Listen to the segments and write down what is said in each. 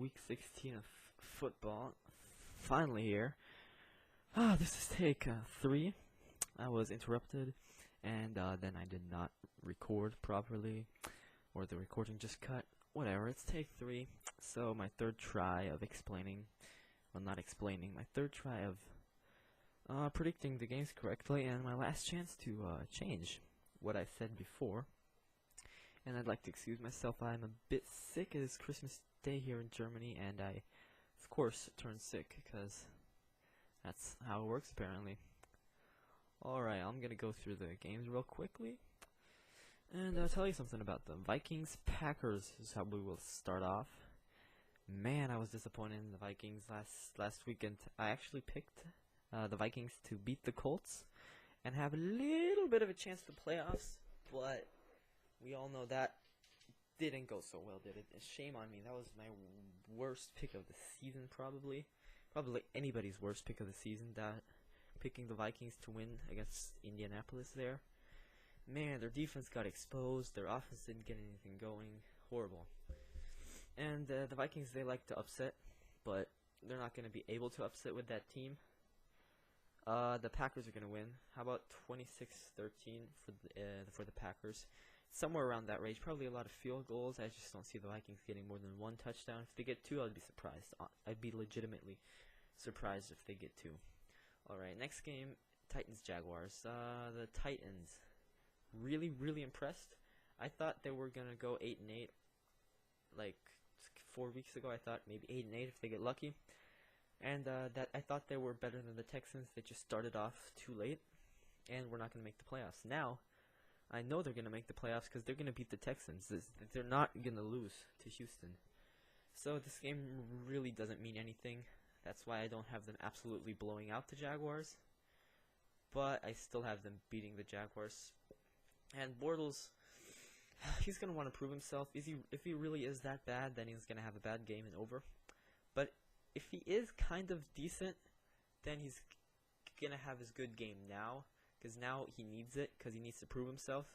week 16 of football. Finally here. This is take 3. I was interrupted, and then I did not record properly, or the recording just cut. Whatever, it's take 3. So my third try of explaining, well, not explaining, my third try of predicting the games correctly, and my last chance to change what I said before. And I'd like to excuse myself. I'm a bit sick. It is Christmas Day here in Germany, and I, of course, turned sick, because that's how it works, apparently. Alright, I'm gonna go through the games real quickly, and I'll tell you something about them. Vikings Packers is how we will start off. Man, I was disappointed in the Vikings last weekend. I actually picked the Vikings to beat the Colts and have a little bit of a chance for playoffs, but we all know that didn't go so well, did it? Shame on me. That was my worst pick of the season, probably anybody's worst pick of the season. That picking the Vikings to win against Indianapolis there. Man, their defense got exposed. Their offense didn't get anything going. Horrible. And the Vikings, they like to upset, but they're not going to be able to upset with that team. The Packers are going to win. How about 26-13 for the Packers? Somewhere around that range. Probably a lot of field goals. I just don't see the Vikings getting more than 1 touchdown. If they get 2, I'd be surprised. I'd be legitimately surprised if they get 2. Alright, next game, Titans-Jaguars. The Titans, really impressed. I thought they were going to go 8-8. Like 4 weeks ago, I thought maybe 8-8 if they get lucky. And that I thought they were better than the Texans. They just started off too late, and we're not going to make the playoffs. Now, I know they're going to make the playoffs because they're going to beat the Texans. They're not going to lose to Houston. So this game really doesn't mean anything. That's why I don't have them absolutely blowing out the Jaguars. But I still have them beating the Jaguars. And Bortles, he's going to want to prove himself. If he really is that bad, then he's going to have a bad game and over. But if he is kind of decent, then he's going to have his good game now. Because now he needs it, because he needs to prove himself.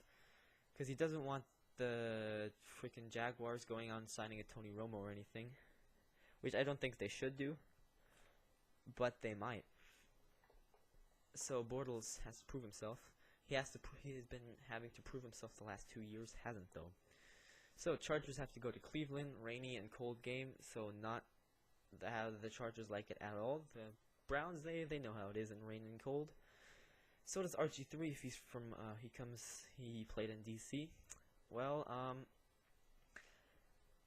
Because he doesn't want the freaking Jaguars going on signing a Tony Romo or anything. Which I don't think they should do. But they might. So Bortles has to prove himself. He has been having to prove himself the last 2 years, hasn't though. So Chargers have to go to Cleveland, rainy and cold game. So not how the Chargers like it at all. The Browns, they know how it is in rain and cold. So does RG3 if he's from he played in DC. Well,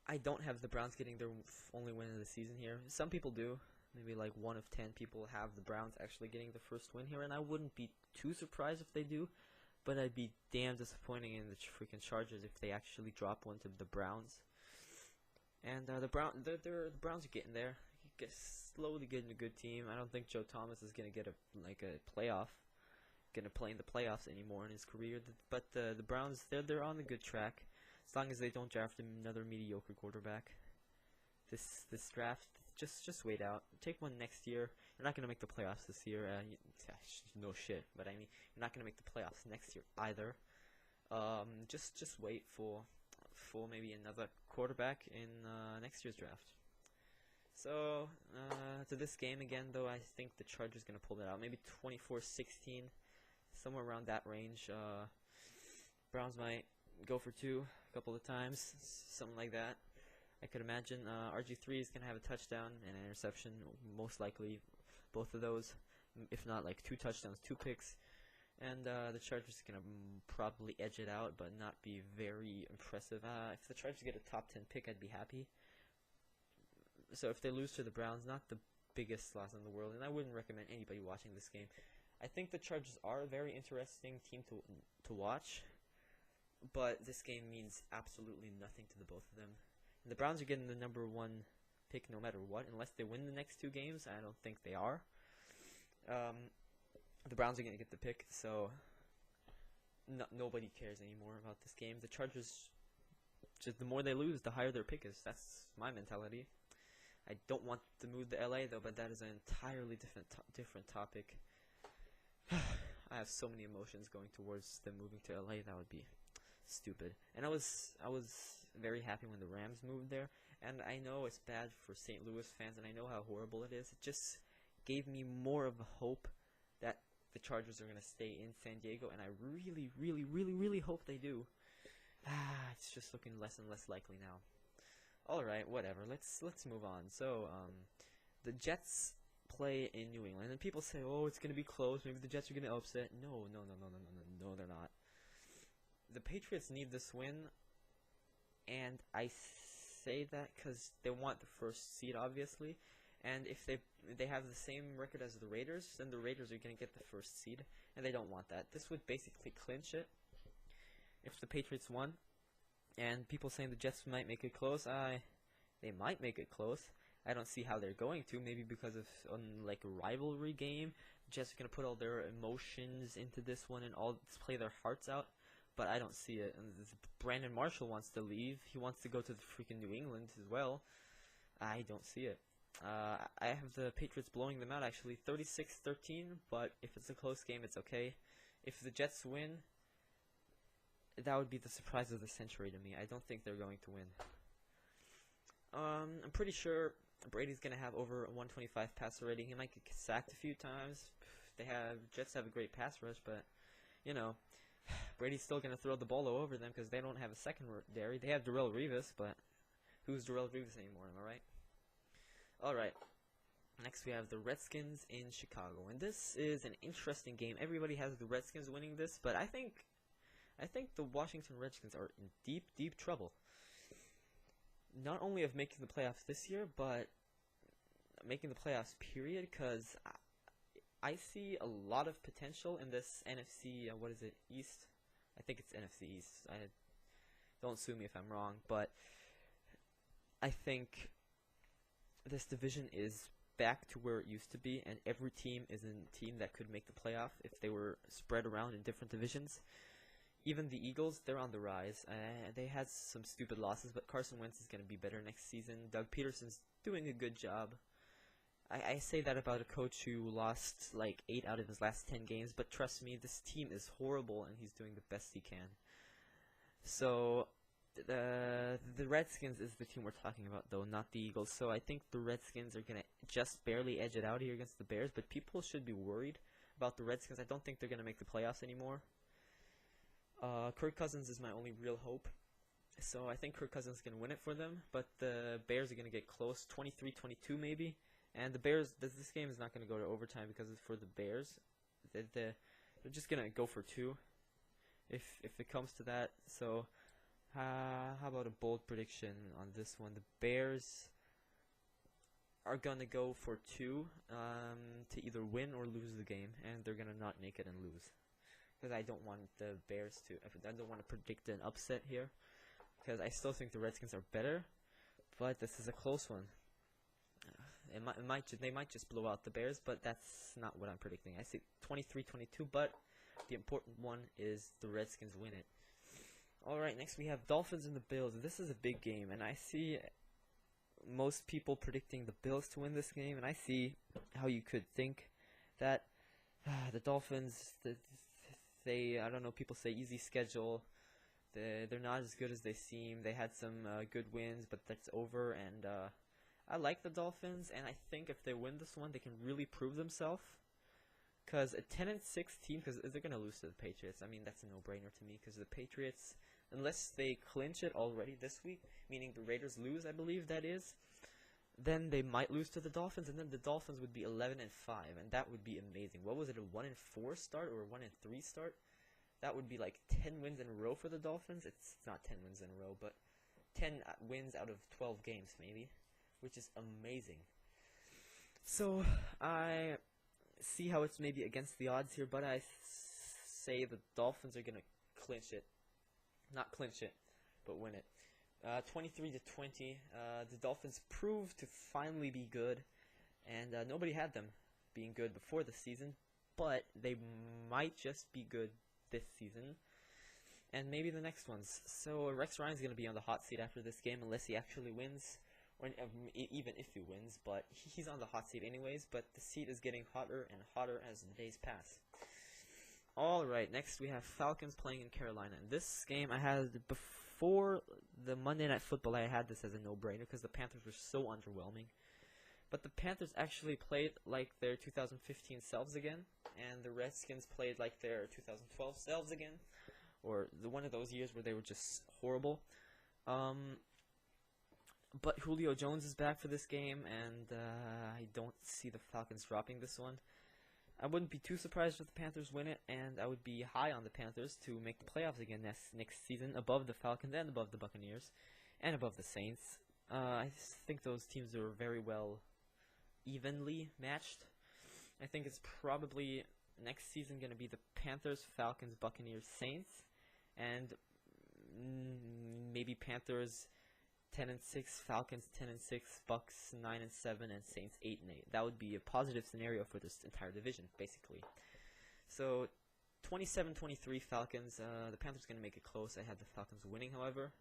I don't have the Browns getting their only win of the season here. Some people do. Maybe like 1 of 10 people have the Browns actually getting the first win here, and I wouldn't be too surprised if they do, but I'd be damn disappointing in the freaking Chargers if they actually drop one to the Browns. And the Browns are getting there. Slowly getting a good team. I don't think Joe Thomas is gonna get a playoff, gonna play in the playoffs anymore in his career. But the Browns, they're on a good track, as long as they don't draft another mediocre quarterback. This draft. Just wait out. Take one next year. You're not going to make the playoffs this year. No shit. But I mean, you're not going to make the playoffs next year either. Just wait for maybe another quarterback in next year's draft. So, to this game again, though, I think the Chargers going to pull that out. Maybe 24-16, somewhere around that range. Browns might go for 2 a couple of times, something like that. I could imagine RG3 is going to have a touchdown and an interception, most likely both of those, if not like 2 touchdowns, 2 picks. And the Chargers are going to probably edge it out, but not be very impressive. If the Chargers get a top 10 pick, I'd be happy. So if they lose to the Browns, not the biggest loss in the world, and I wouldn't recommend anybody watching this game. I think the Chargers are a very interesting team to watch, but this game means absolutely nothing to the both of them. The Browns are getting the number 1 pick no matter what, unless they win the next 2 games. I don't think they are. The Browns are going to get the pick, so nobody cares anymore about this game. The Chargers, just the more they lose, the higher their pick is. That's my mentality. I don't want to move to LA though, but that is an entirely different topic. I have so many emotions going towards them moving to LA. That would be stupid. And I was very happy when the Rams moved there, And I know it's bad for St. Louis fans, and I know how horrible it is. It just gave me more of a hope that the Chargers are going to stay in San Diego, and I really, really, really, really hope they do. It's just looking less and less likely now. Alright, whatever. Let's move on. So, the Jets play in New England, and people say, oh, it's going to be close. Maybe the Jets are going to upset. No, they're not. The Patriots need this win, and I say that because they want the first seed, obviously. And if they have the same record as the Raiders, then the Raiders are going to get the first seed, and they don't want that. This would basically clinch it if the Patriots won. And people saying the Jets might make it close. They might make it close. I don't see how they're going to. Maybe because of like a rivalry game, Jets are going to put all their emotions into this one and all play their hearts out. But I don't see it. And Brandon Marshall wants to leave. He wants to go to the freaking New England as well. I don't see it. I have the Patriots blowing them out, actually, 36-13. But if it's a close game, it's okay. If the Jets win, that would be the surprise of the century to me. I don't think they're going to win. I'm pretty sure Brady's going to have over a 125 passer rating. He might get sacked a few times. Jets have a great pass rush, but, you know, Brady's still going to throw the ball over them because they don't have a secondary. They have Darrelle Revis, but who's Darrelle Revis anymore, am I right? Alright, next we have the Redskins in Chicago, and this is an interesting game. Everybody has the Redskins winning this, but I think the Washington Redskins are in deep, deep trouble. Not only of making the playoffs this year, but making the playoffs period, because I see a lot of potential in this NFC, East? I think it's NFC East. Don't sue me if I'm wrong, but I think this division is back to where it used to be, and every team is a team that could make the playoff if they were spread around in different divisions. Even the Eagles, they're on the rise. They had some stupid losses, but Carson Wentz is going to be better next season. Doug Peterson's doing a good job. I say that about a coach who lost like 8 out of his last 10 games, but trust me, this team is horrible, and he's doing the best he can. So the Redskins is the team we're talking about, though, not the Eagles. So I think the Redskins are going to just barely edge it out here against the Bears, but people should be worried about the Redskins. I don't think they're going to make the playoffs anymore. Kirk Cousins is my only real hope. So I think Kirk Cousins is going to win it for them, but the Bears are going to get close, 23-22 maybe. And the Bears, this game is not going to go to overtime because it's for the Bears. They're just going to go for 2 if it comes to that. So how about a bold prediction on this one? The Bears are going to go for 2 to either win or lose the game, and they're going to not make it and lose. Because I don't want the Bears to, I don't want to predict an upset here, because I still think the Redskins are better, but this is a close one. They might just blow out the Bears, but that's not what I'm predicting. I say 23-22, but the important one is the Redskins win it. Alright, next we have Dolphins and the Bills. This is a big game, and I see most people predicting the Bills to win this game, and I see how you could think that the Dolphins, I don't know, people say easy schedule. They're not as good as they seem. They had some good wins, but that's over, and I like the Dolphins, and I think if they win this one, they can really prove themselves. Because a 10-6 team, because they're going to lose to the Patriots. I mean, that's a no-brainer to me, because the Patriots, unless they clinch it already this week, meaning the Raiders lose, I believe that is, then they might lose to the Dolphins, and then the Dolphins would be 11-5, and that would be amazing. What was it, a 1-4 start or a 1-3 start? That would be like 10 wins in a row for the Dolphins. It's not 10 wins in a row, but 10 wins out of 12 games maybe, which is amazing. So I see how it's maybe against the odds here, but I say the Dolphins are going to clinch it. Not clinch it, but win it. 23-20. The Dolphins proved to finally be good, and nobody had them being good before the season, but they might just be good this season, and maybe the next ones. So Rex Ryan's going to be on the hot seat after this game, unless he actually wins, or even if he wins, but he's on the hot seat anyways, but the seat is getting hotter and hotter as the days pass. Alright, next we have Falcons playing in Carolina. And this game I had before the Monday Night Football, I had this as a no-brainer because the Panthers were so underwhelming. But the Panthers actually played like their 2015 selves again, and the Redskins played like their 2012 selves again, or one of those years where they were just horrible. But Julio Jones is back for this game, and I don't see the Falcons dropping this one. I wouldn't be too surprised if the Panthers win it, and I would be high on the Panthers to make the playoffs again next season, above the Falcons and above the Buccaneers, and above the Saints. I think those teams are very well evenly matched. I think it's probably next season going to be the Panthers, Falcons, Buccaneers, Saints, and maybe Panthers 10-6, Falcons 10-6, Bucks 9-7, and Saints 8-8. That would be a positive scenario for this entire division, basically. So 27-23 Falcons. The Panthers going to make it close. I had the Falcons winning, however,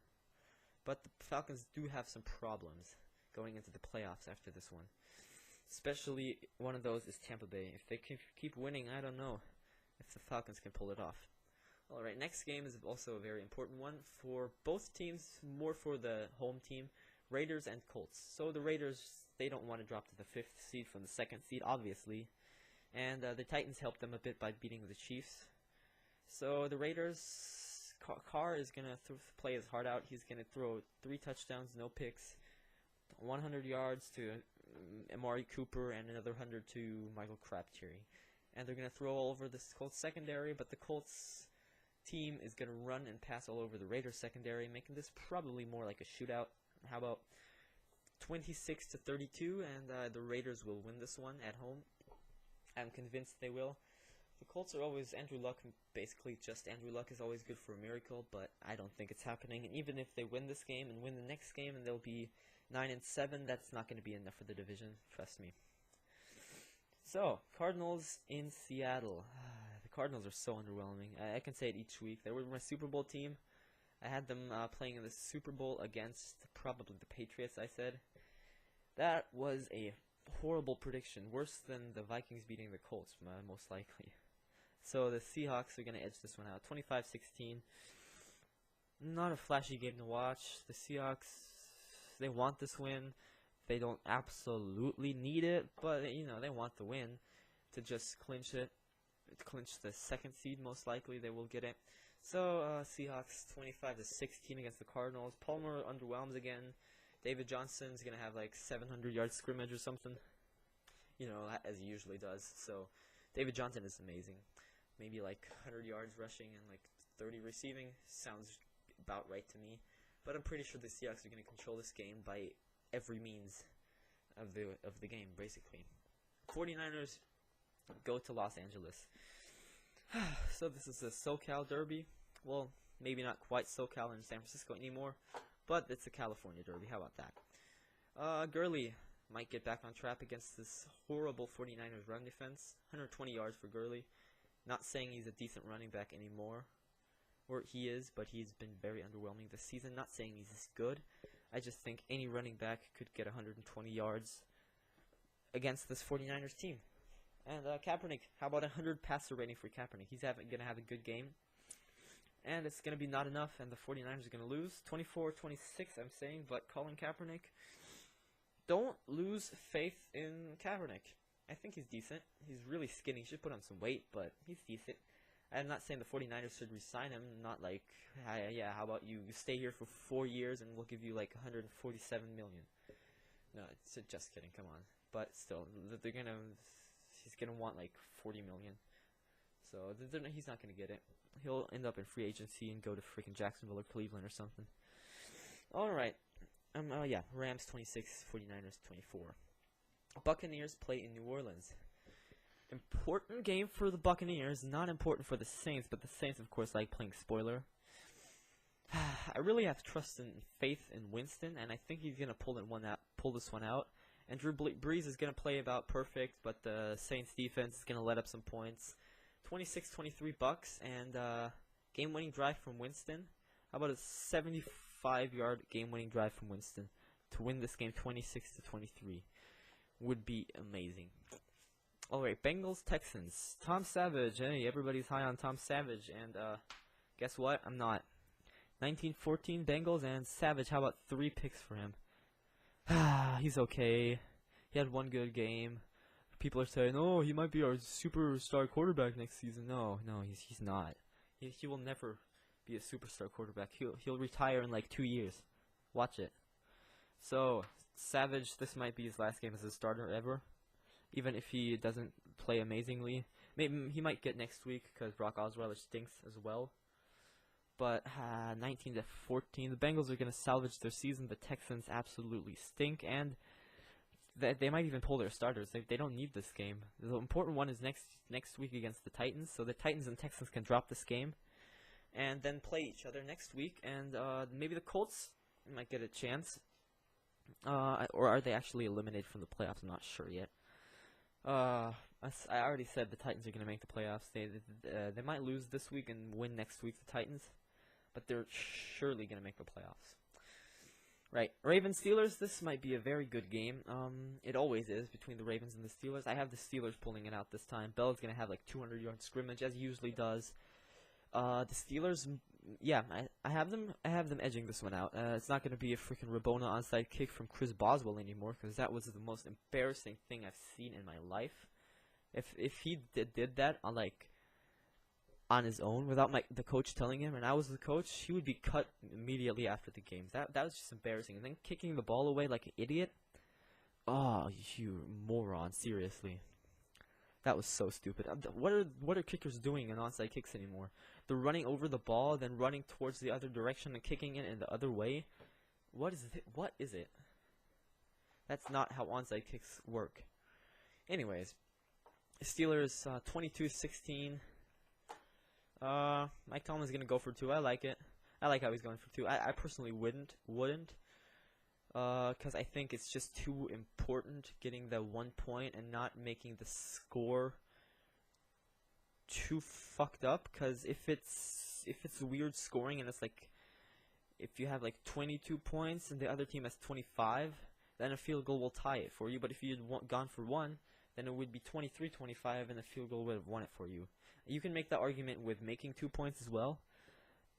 but the Falcons do have some problems going into the playoffs after this one. Especially one of those is Tampa Bay. If they keep winning, I don't know if the Falcons can pull it off. Alright, next game is also a very important one for both teams, more for the home team, Raiders and Colts. So the Raiders, they don't want to drop to the 5th seed from the 2nd seed, obviously. And the Titans helped them a bit by beating the Chiefs. So the Raiders, Carr is going to play his heart out. He's going to throw 3 touchdowns, no picks, 100 yards to Amari Cooper, and another 100 to Michael Crabtree. And they're going to throw all over the Colts secondary, but the Colts team is going to run and pass all over the Raiders secondary, making this probably more like a shootout. How about 26-32, and the Raiders will win this one at home. I'm convinced they will. The Colts are always Andrew Luck, basically just Andrew Luck is always good for a miracle, but I don't think it's happening. And even if they win this game and win the next game and they'll be 9-7, that's not going to be enough for the division, trust me. So, Cardinals in Seattle. The Cardinals are so underwhelming. I can say it each week. They were my Super Bowl team. I had them playing in the Super Bowl against probably the Patriots, I said. That was a horrible prediction, worse than the Vikings beating the Colts, most likely. So the Seahawks are going to edge this one out, 25-16. Not a flashy game to watch. The Seahawks, they want this win. They don't absolutely need it, but they want the win to just clinch it. Clinch the 2nd seed, most likely they will get it. So Seahawks 25-16 against the Cardinals. Palmer underwhelms again. David Johnson's gonna have like 700-yard scrimmage or something, as he usually does. So David Johnson is amazing. Maybe like 100 yards rushing and like 30 receiving sounds about right to me. But I'm pretty sure the Seahawks are gonna control this game by every means of the game, basically. 49ers go to Los Angeles. So this is a SoCal Derby. Well, maybe not quite SoCal in San Francisco anymore, but it's a California Derby. How about that? Gurley might get back on track against this horrible 49ers run defense. 120 yards for Gurley. Not saying he's a decent running back anymore, or he is, but he's been very underwhelming this season. Not saying he's as good. I just think any running back could get 120 yards against this 49ers team. And Kaepernick, how about 100 passer rating for Kaepernick? He's going to have a good game. And it's going to be not enough, and the 49ers are going to lose. 24-26, I'm saying, but Colin Kaepernick, don't lose faith in Kaepernick. I think he's decent. He's really skinny. He should put on some weight, but he's decent. I'm not saying the 49ers should re-sign him. Not like, yeah, how about you stay here for 4 years and we'll give you like $147 million. No, it's just kidding. Come on. But still, he's gonna want like $40 million. So he's not gonna get it. He'll end up in free agency and go to freaking Jacksonville or Cleveland or something. All right. Rams 26, 49ers 24. Buccaneers play in New Orleans. Important game for the Buccaneers, not important for the Saints, but the Saints, of course, like playing spoiler. I really have trust and faith in Winston, and I think he's gonna pull this one out. And Drew Brees is gonna play about perfect, but the Saints defense is gonna let up some points. 26-23 Bucks, and game-winning drive from Winston. How about a 75-yard game-winning drive from Winston to win this game 26-23? Would be amazing. Alright, Bengals Texans. Tom Savage. Hey, everybody's high on Tom Savage, and guess what? I'm not. 19-14 Bengals, and Savage, how about 3 picks for him? He's okay. He had 1 good game. People are saying, oh, he might be our superstar quarterback next season. No, he's not. He will never be a superstar quarterback. He'll retire in like 2 years. Watch it. So, Savage, this might be his last game as a starter ever. Even if he doesn't play amazingly. Maybe he might get next week because Brock Osweiler stinks as well. But 19-14, the Bengals are going to salvage their season. The Texans absolutely stink, and they might even pull their starters. They don't need this game. The important one is next week against the Titans. So the Titans and Texans can drop this game and then play each other next week. And maybe the Colts might get a chance. Or are they actually eliminated from the playoffs? I'm not sure yet. I already said the Titans are going to make the playoffs. They might lose this week and win next week, the Titans. But they're surely going to make the playoffs. Right, Ravens-Steelers, this might be a very good game. It always is between the Ravens and the Steelers. I have the Steelers pulling it out this time. Bell's going to have like 200-yard scrimmage, as he usually does. The Steelers, yeah, I have them edging this one out. It's not going to be a freaking Rabona onside kick from Chris Boswell anymore, because that was the most embarrassing thing I've seen in my life. If he did that on his own without the coach telling him, and I was the coach, he would be cut immediately after the game. That was just embarrassing. And then kicking the ball away like an idiot. Oh, you moron! Seriously, that was so stupid. What are kickers doing in onside kicks anymore? They're running over the ball, then running towards the other direction and kicking it in the other way. What is it? What is it? That's not how onside kicks work. Anyways, Steelers 22-16. Mike Tomlin's gonna go for 2. I like it. I like how he's going for 2. I personally wouldn't. Because I think it's just too important getting the 1 point and not making the score too fucked up. Because if it's weird scoring and it's like, if you have like 22 points and the other team has 25, then a field goal will tie it for you. But if you'd gone for 1, then it would be 23-25 and a field goal would have won it for you. You can make the argument with making 2 points as well,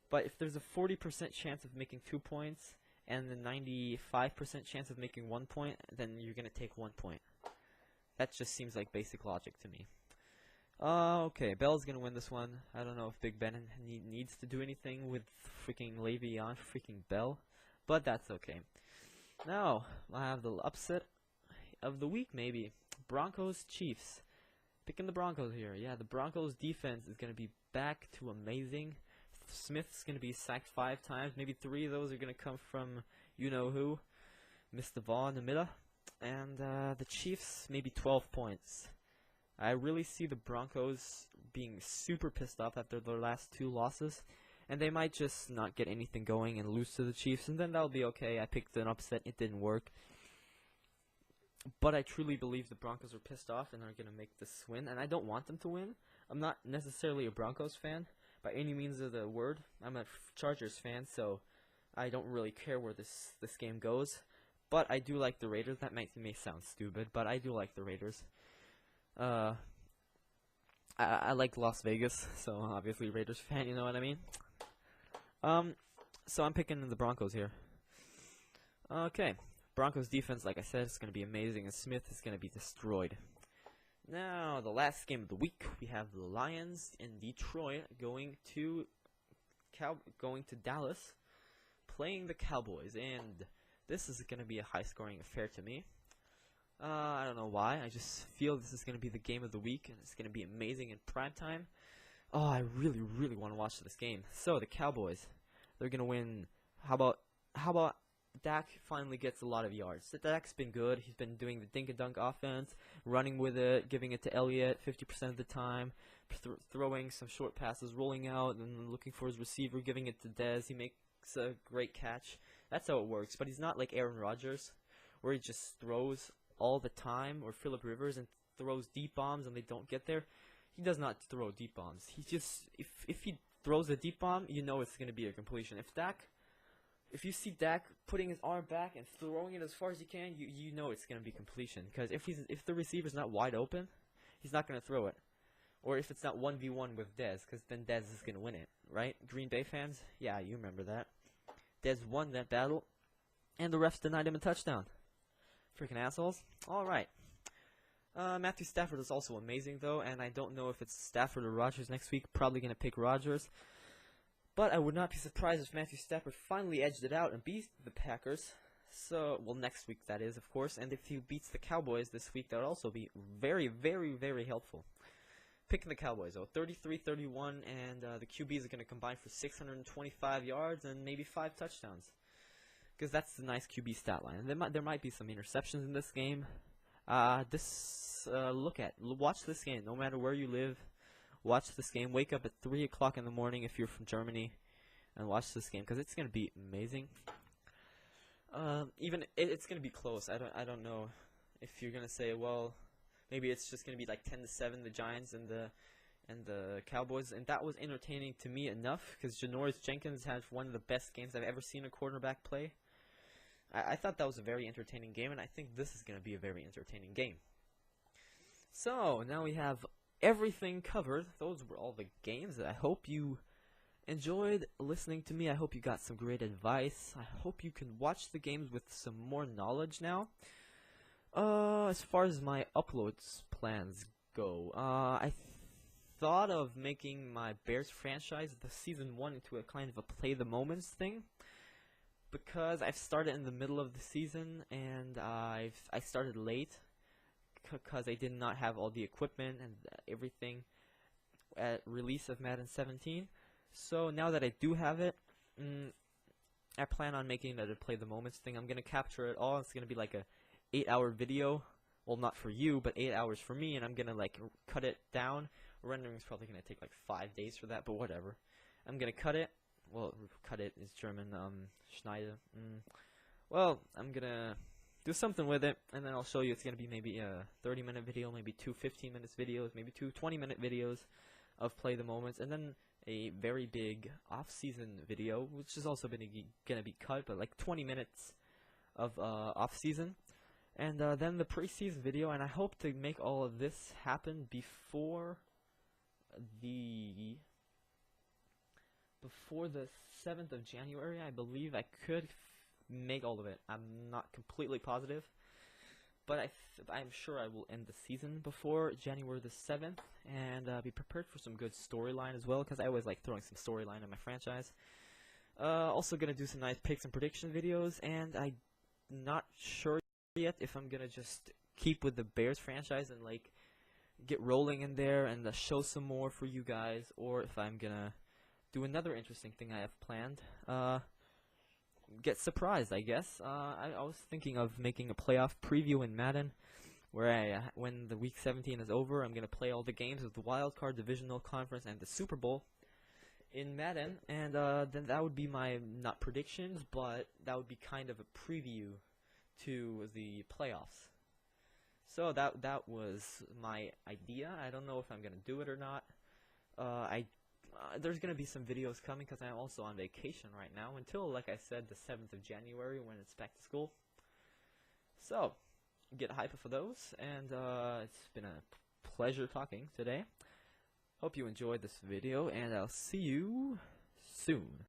but if there's a 40% chance of making 2 points and the 95% chance of making 1 point, then you're going to take 1 point. That just seems like basic logic to me. Okay, Bell's going to win this one. I don't know if Big Ben needs to do anything with freaking Le'Veon, freaking Bell, but that's okay. Now, I have the upset of the week maybe. Broncos Chiefs. Picking the Broncos here. Yeah, the Broncos defense is going to be back to amazing. Smith's going to be sacked 5 times. Maybe 3 of those are going to come from you-know-who. Mr. Vaughn in the middle. And the Chiefs, maybe 12 points. I really see the Broncos being super pissed off after their last 2 losses. And they might just not get anything going and lose to the Chiefs. And then that'll be okay. I picked an upset. It didn't work. But I truly believe the Broncos are pissed off and are going to make this win. And I don't want them to win. I'm not necessarily a Broncos fan by any means of the word. I'm a Chargers fan, so I don't really care where this game goes. But I do like the Raiders. That may sound stupid, but I do like the Raiders. I like Las Vegas, so obviously Raiders fan, you know what I mean? So I'm picking the Broncos here. Okay. Broncos defense, like I said, is going to be amazing, and Smith is going to be destroyed. Now, the last game of the week, we have the Lions in Detroit going to Dallas, playing the Cowboys, and this is going to be a high-scoring affair to me. I don't know why. I just feel this is going to be the game of the week, and it's going to be amazing in primetime. Oh, I really, really want to watch this game. So, the Cowboys, they're going to win. How about Dak finally gets a lot of yards. Dak's been good. He's been doing the dink-a-dunk offense, running with it, giving it to Elliott 50% of the time, throwing some short passes, rolling out, and looking for his receiver, giving it to Dez. He makes a great catch. That's how it works. But he's not like Aaron Rodgers, where he just throws all the time, or Phillip Rivers, and throws deep bombs and they don't get there. He does not throw deep bombs. He just, if he throws a deep bomb, you know it's going to be a completion. If you see Dak putting his arm back and throwing it as far as he can, you know it's going to be completion. Because if the receiver's not wide open, he's not going to throw it. Or if it's not 1v1 with Dez, because then Dez is going to win it, right? Green Bay fans? Yeah, you remember that. Dez won that battle, and the refs denied him a touchdown. Freaking assholes. Alright. Matthew Stafford is also amazing, though, and I don't know if it's Stafford or Rodgers next week. Probably going to pick Rodgers. But I would not be surprised if Matthew Stafford finally edged it out and beat the Packers. So, well, next week, that is, of course. And if he beats the Cowboys this week, that would also be very, very, very helpful. Picking the Cowboys, though. 33-31, and the QBs are going to combine for 625 yards and maybe 5 touchdowns. Because that's the nice QB stat line. And there might be some interceptions in this game. Watch this game, no matter where you live. Watch this game. Wake up at 3 o'clock in the morning if you're from Germany, and watch this game because it's gonna be amazing. It's gonna be close. I don't know if you're gonna say, well, maybe it's just gonna be like 10-7, the Giants and the Cowboys, and that was entertaining to me enough because Janoris Jenkins had one of the best games I've ever seen a quarterback play. I thought that was a very entertaining game, and I think this is gonna be a very entertaining game. So now we have everything covered. Those were all the games. I hope you enjoyed listening to me. I hope you got some great advice. I hope you can watch the games with some more knowledge now. As far as my uploads plans go, I thought of making my Bears franchise, the season 1, into a kind of a play the moments thing. Because I've started in the middle of the season, and I started late. Because I did not have all the equipment and everything at release of Madden 17. So now that I do have it, I plan on making that a play the moments thing. I'm going to capture it all. It's going to be like a 8-hour video. Well, not for you, but 8 hours for me. And I'm going to like cut it down. Rendering is probably going to take like 5 days for that, but whatever. I'm going to cut it. Well, cut it is German. Schneide. Well, I'm going to do something with it, and then I'll show you. It's going to be maybe a 30-minute video, maybe 2 15-minute videos, maybe 2 20-minute videos of Play the Moments, and then a very big off-season video, which is also going to be cut, but like 20 minutes of off-season, and then the preseason video, and I hope to make all of this happen before the 7th of January. I believe I could make all of it. I'm not completely positive, but I'm sure I will end the season before January the 7th, and be prepared for some good storyline as well, because I always like throwing some storyline in my franchise. Also gonna do some nice picks and prediction videos, and I'm not sure yet if I'm gonna just keep with the Bears franchise and like get rolling in there and show some more for you guys, or if I'm gonna do another interesting thing I have planned. Get surprised, I guess. I was thinking of making a playoff preview in Madden, where when the week 17 is over, I'm gonna play all the games of the Wild Card, Divisional Conference, and the Super Bowl in Madden, and then that would be my not predictions, but that would be kind of a preview to the playoffs. So that was my idea. I don't know if I'm gonna do it or not. There's going to be some videos coming because I'm also on vacation right now until, like I said, the 7th of January when it's back to school. So, get hyped for those, and it's been a pleasure talking today. Hope you enjoyed this video, and I'll see you soon.